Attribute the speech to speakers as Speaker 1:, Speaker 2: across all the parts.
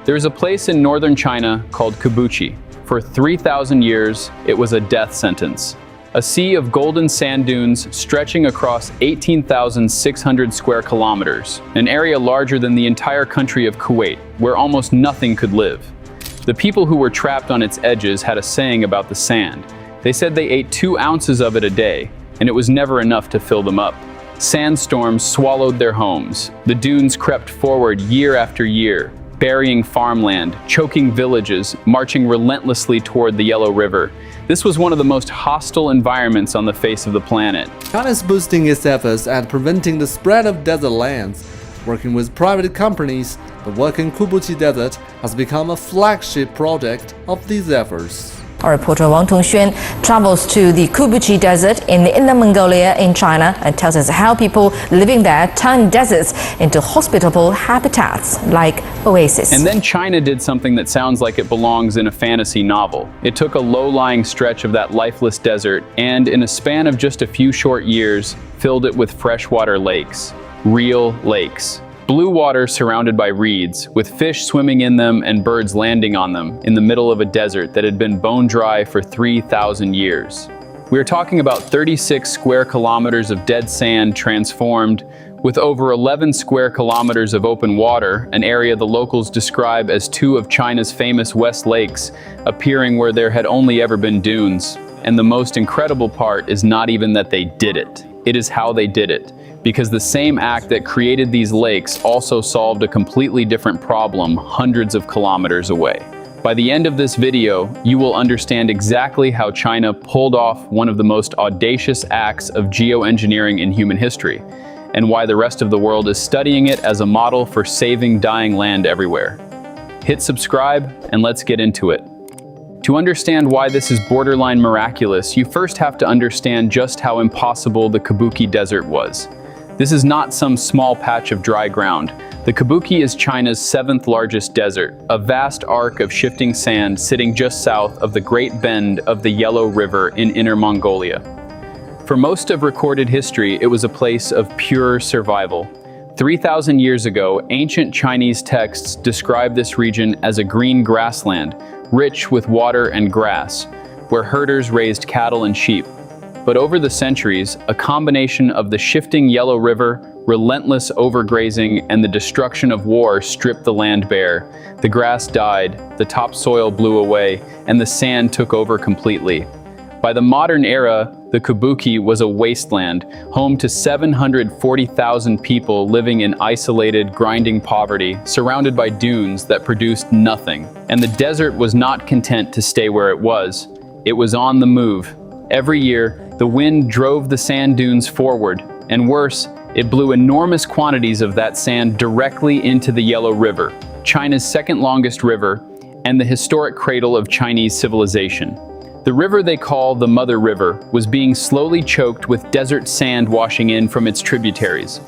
Speaker 1: There's a place in northern China called Kibuchi. For 3,000 years, it was a death sentence. A sea of golden sand dunes stretching across 18,600 square kilometers, an area larger than the entire country of Kuwait, where almost nothing could live. The people who were trapped on its edges had a saying about the sand. They said they ate 2 ounces of it a day, and it was never enough to fill them up. Sandstorms swallowed their homes. The dunes crept forward year after year, burying farmland, choking villages, marching relentlessly toward the Yellow River. This was one of the most hostile environments on the face of the planet.
Speaker 2: China is boosting its efforts at preventing the spread of desert lands. Working with private companies, the work in Kibuchi Desert has become a flagship project of these efforts.
Speaker 3: Our reporter Wang Tongxuan travels to the Kibuchi Desert in Inner Mongolia in China and tells us how people living there turn deserts into hospitable habitats like oases.
Speaker 1: And then China did something that sounds like it belongs in a fantasy novel. It took a low-lying stretch of that lifeless desert and, in a span of just a few short years, filled it with freshwater lakes. Real lakes. Blue water surrounded by reeds, with fish swimming in them and birds landing on them in the middle of a desert that had been bone dry for 3,000 years. We are talking about 36 square kilometers of dead sand transformed, with over 11 square kilometers of open water, an area the locals describe as 2 of China's famous West Lakes, appearing where there had only ever been dunes. And the most incredible part is not even that they did it. It is how they did it. Because the same act that created these lakes also solved a completely different problem hundreds of kilometers away. By the end of this video, you will understand exactly how China pulled off one of the most audacious acts of geoengineering in human history, and why the rest of the world is studying it as a model for saving dying land everywhere. Hit subscribe and let's get into it. To understand why this is borderline miraculous, you first have to understand just how impossible the Kibuchi Desert was. This is not some small patch of dry ground. The Kibuchi is China's 7th largest desert, a vast arc of shifting sand sitting just south of the Great Bend of the Yellow River in Inner Mongolia. For most of recorded history, it was a place of pure survival. 3,000 years ago, ancient Chinese texts describe this region as a green grassland, rich with water and grass, where herders raised cattle and sheep. But over the centuries, a combination of the shifting Yellow River, relentless overgrazing, and the destruction of war stripped the land bare. The grass died, the topsoil blew away, and the sand took over completely. By the modern era, the Kibuchi was a wasteland, home to 740,000 people living in isolated, grinding poverty, surrounded by dunes that produced nothing. And the desert was not content to stay where it was. It was on the move. Every year, the wind drove the sand dunes forward, and worse, it blew enormous quantities of that sand directly into the Yellow River, China's 2nd longest river, and the historic cradle of Chinese civilization. The river they call the Mother River was being slowly choked with desert sand washing in from its tributaries.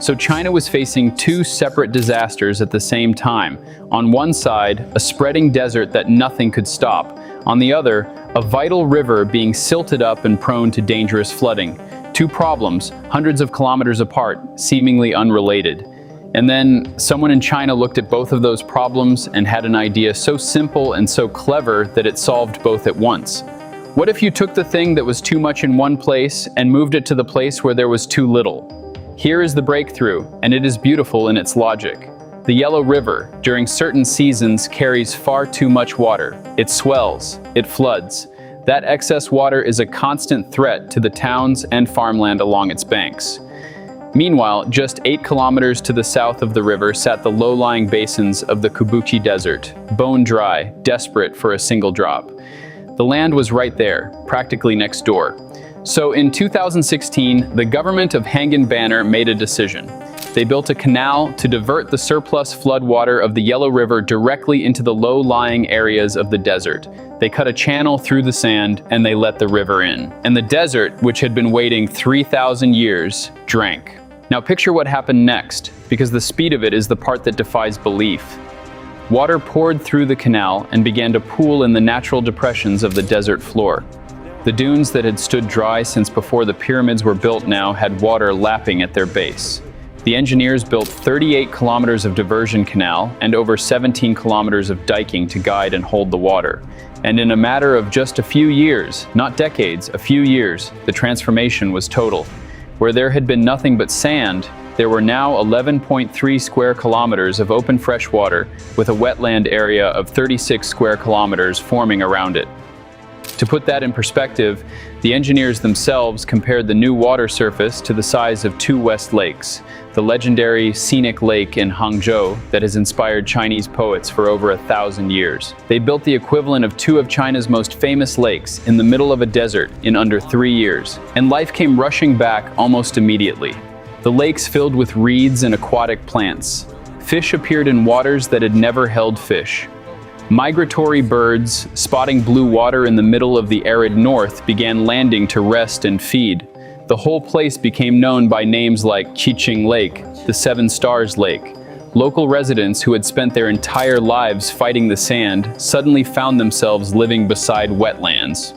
Speaker 1: So China was facing 2 separate disasters at the same time. On one side, a spreading desert that nothing could stop. On the other, a vital river being silted up and prone to dangerous flooding. 2 problems, hundreds of kilometers apart, seemingly unrelated. And then someone in China looked at both of those problems and had an idea so simple and so clever that it solved both at once. What if you took the thing that was too much in one place and moved it to the place where there was too little? Here is the breakthrough, and it is beautiful in its logic. The Yellow River, during certain seasons, carries far too much water. It swells, it floods. That excess water is a constant threat to the towns and farmland along its banks. Meanwhile, just 8 kilometers to the south of the river sat the low-lying basins of the Kibuchi Desert, bone dry, desperate for a single drop. The land was right there, practically next door. So in 2016, the government of Hangan Banner made a decision. They built a canal to divert the surplus floodwater of the Yellow River directly into the low-lying areas of the desert. They cut a channel through the sand and they let the river in. And the desert, which had been waiting 3,000 years, drank. Now picture what happened next, because the speed of it is the part that defies belief. Water poured through the canal and began to pool in the natural depressions of the desert floor. The dunes that had stood dry since before the pyramids were built now had water lapping at their base. The engineers built 38 kilometers of diversion canal and over 17 kilometers of diking to guide and hold the water. And in a matter of just a few years, not decades, a few years, the transformation was total. Where there had been nothing but sand, there were now 11.3 square kilometers of open fresh water with a wetland area of 36 square kilometers forming around it. To put that in perspective, the engineers themselves compared the new water surface to the size of two West Lakes, the legendary scenic lake in Hangzhou that has inspired Chinese poets for over 1,000 years. They built the equivalent of two of China's most famous lakes in the middle of a desert in under 3 years, and life came rushing back almost immediately. The lakes filled with reeds and aquatic plants. Fish appeared in waters that had never held fish. Migratory birds, spotting blue water in the middle of the arid north, began landing to rest and feed. The whole place became known by names like Qiqing Lake, the Seven Stars Lake. Local residents who had spent their entire lives fighting the sand suddenly found themselves living beside wetlands.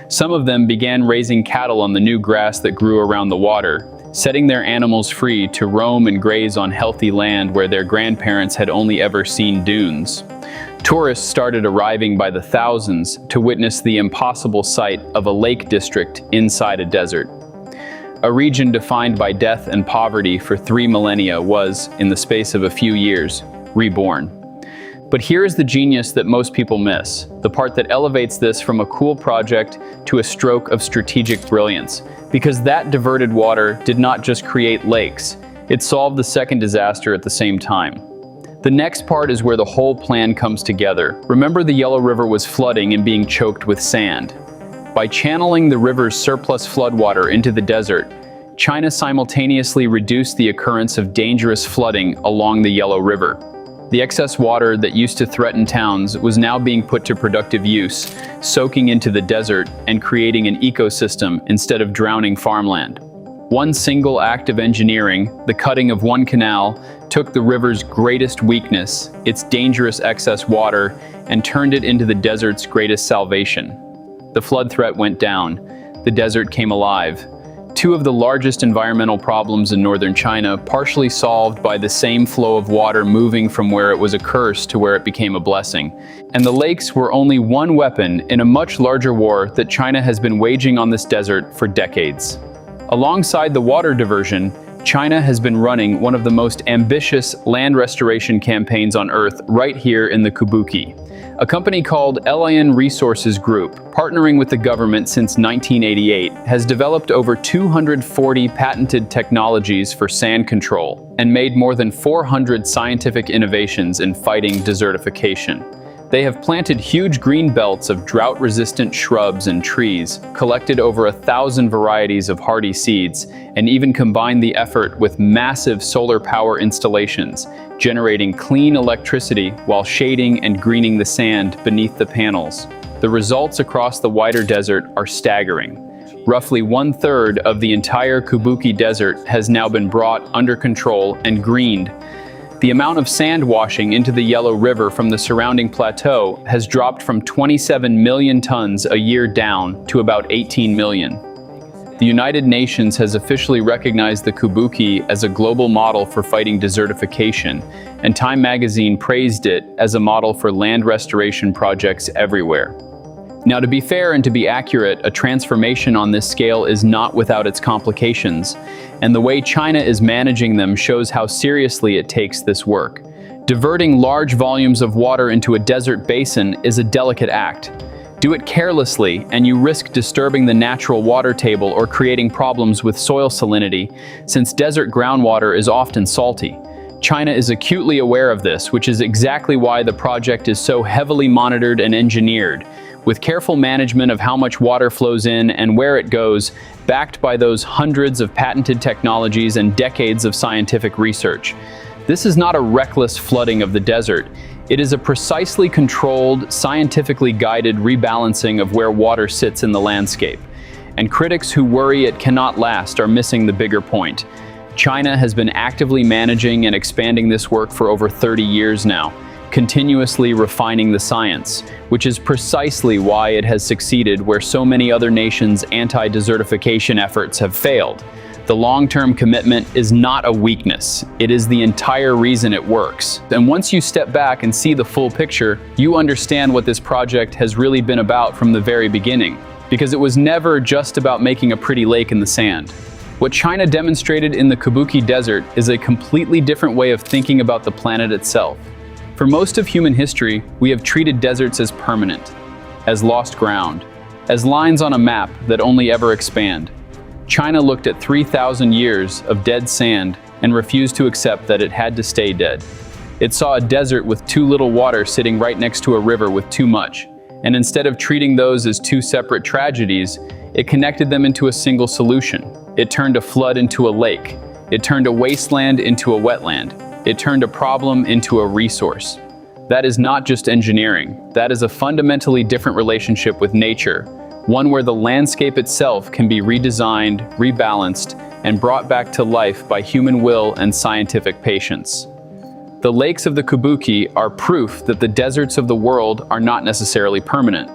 Speaker 1: Some of them began raising cattle on the new grass that grew around the water, setting their animals free to roam and graze on healthy land where their grandparents had only ever seen dunes. Tourists started arriving by the thousands to witness the impossible sight of a lake district inside a desert. A region defined by death and poverty for 3 millennia was, in the space of a few years, reborn. But here is the genius that most people miss, the part that elevates this from a cool project to a stroke of strategic brilliance. Because that diverted water did not just create lakes, it solved the second disaster at the same time. The next part is where the whole plan comes together. Remember, the Yellow River was flooding and being choked with sand. By channeling the river's surplus floodwater into the desert, China simultaneously reduced the occurrence of dangerous flooding along the Yellow River. The excess water that used to threaten towns was now being put to productive use, soaking into the desert and creating an ecosystem instead of drowning farmland. One single act of engineering, the cutting of one canal, took the river's greatest weakness, its dangerous excess water, and turned it into the desert's greatest salvation. The flood threat went down. The desert came alive. Two of the largest environmental problems in northern China, partially solved by the same flow of water moving from where it was a curse to where it became a blessing. And the lakes were only one weapon in a much larger war that China has been waging on this desert for decades. Alongside the water diversion, China has been running one of the most ambitious land restoration campaigns on Earth right here in the Kubuki. A company called Lion Resources Group, partnering with the government since 1988, has developed over 240 patented technologies for sand control and made more than 400 scientific innovations in fighting desertification. They have planted huge green belts of drought-resistant shrubs and trees, collected over 1,000 varieties of hardy seeds, and even combined the effort with massive solar power installations, generating clean electricity while shading and greening the sand beneath the panels. The results across the wider desert are staggering. Roughly 1/3 of the entire Kubuki Desert has now been brought under control and greened. The amount of sand washing into the Yellow River from the surrounding plateau has dropped from 27 million tons a year down to about 18 million. The United Nations has officially recognized the Kubuki as a global model for fighting desertification, and Time magazine praised it as a model for land restoration projects everywhere. Now, to be fair and to be accurate, a transformation on this scale is not without its complications, and the way China is managing them shows how seriously it takes this work. Diverting large volumes of water into a desert basin is a delicate act. Do it carelessly, and you risk disturbing the natural water table or creating problems with soil salinity, since desert groundwater is often salty. China is acutely aware of this, which is exactly why the project is so heavily monitored and engineered, with careful management of how much water flows in and where it goes, backed by those hundreds of patented technologies and decades of scientific research. This is not a reckless flooding of the desert. It is a precisely controlled, scientifically guided rebalancing of where water sits in the landscape. And critics who worry it cannot last are missing the bigger point. China has been actively managing and expanding this work for over 30 years now, continuously refining the science, which is precisely why it has succeeded where so many other nations' anti-desertification efforts have failed. The long-term commitment is not a weakness. It is the entire reason it works. And once you step back and see the full picture, you understand what this project has really been about from the very beginning. Because it was never just about making a pretty lake in the sand. What China demonstrated in the Kabuki Desert is a completely different way of thinking about the planet itself. For most of human history, we have treated deserts as permanent, as lost ground, as lines on a map that only ever expand. China looked at 3,000 years of dead sand and refused to accept that it had to stay dead. It saw a desert with too little water sitting right next to a river with too much, and instead of treating those as two separate tragedies, it connected them into a single solution. It turned a flood into a lake. It turned a wasteland into a wetland. It turned a problem into a resource. That is not just engineering. That is a fundamentally different relationship with nature, one where the landscape itself can be redesigned, rebalanced, and brought back to life by human will and scientific patience. The lakes of the Kabuki are proof that the deserts of the world are not necessarily permanent.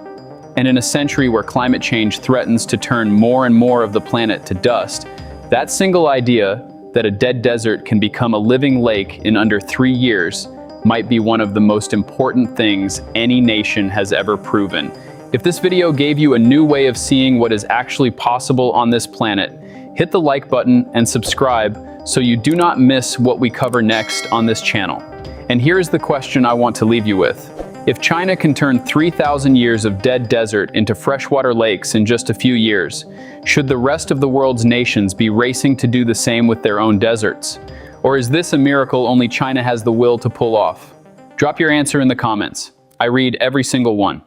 Speaker 1: And in a century where climate change threatens to turn more and more of the planet to dust, that single idea that a dead desert can become a living lake in under 3 years might be one of the most important things any nation has ever proven. If this video gave you a new way of seeing what is actually possible on this planet, hit the like button and subscribe so you do not miss what we cover next on this channel. And here's the question I want to leave you with. If China can turn 3,000 years of dead desert into freshwater lakes in just a few years, should the rest of the world's nations be racing to do the same with their own deserts? Or is this a miracle only China has the will to pull off? Drop your answer in the comments. I read every single one.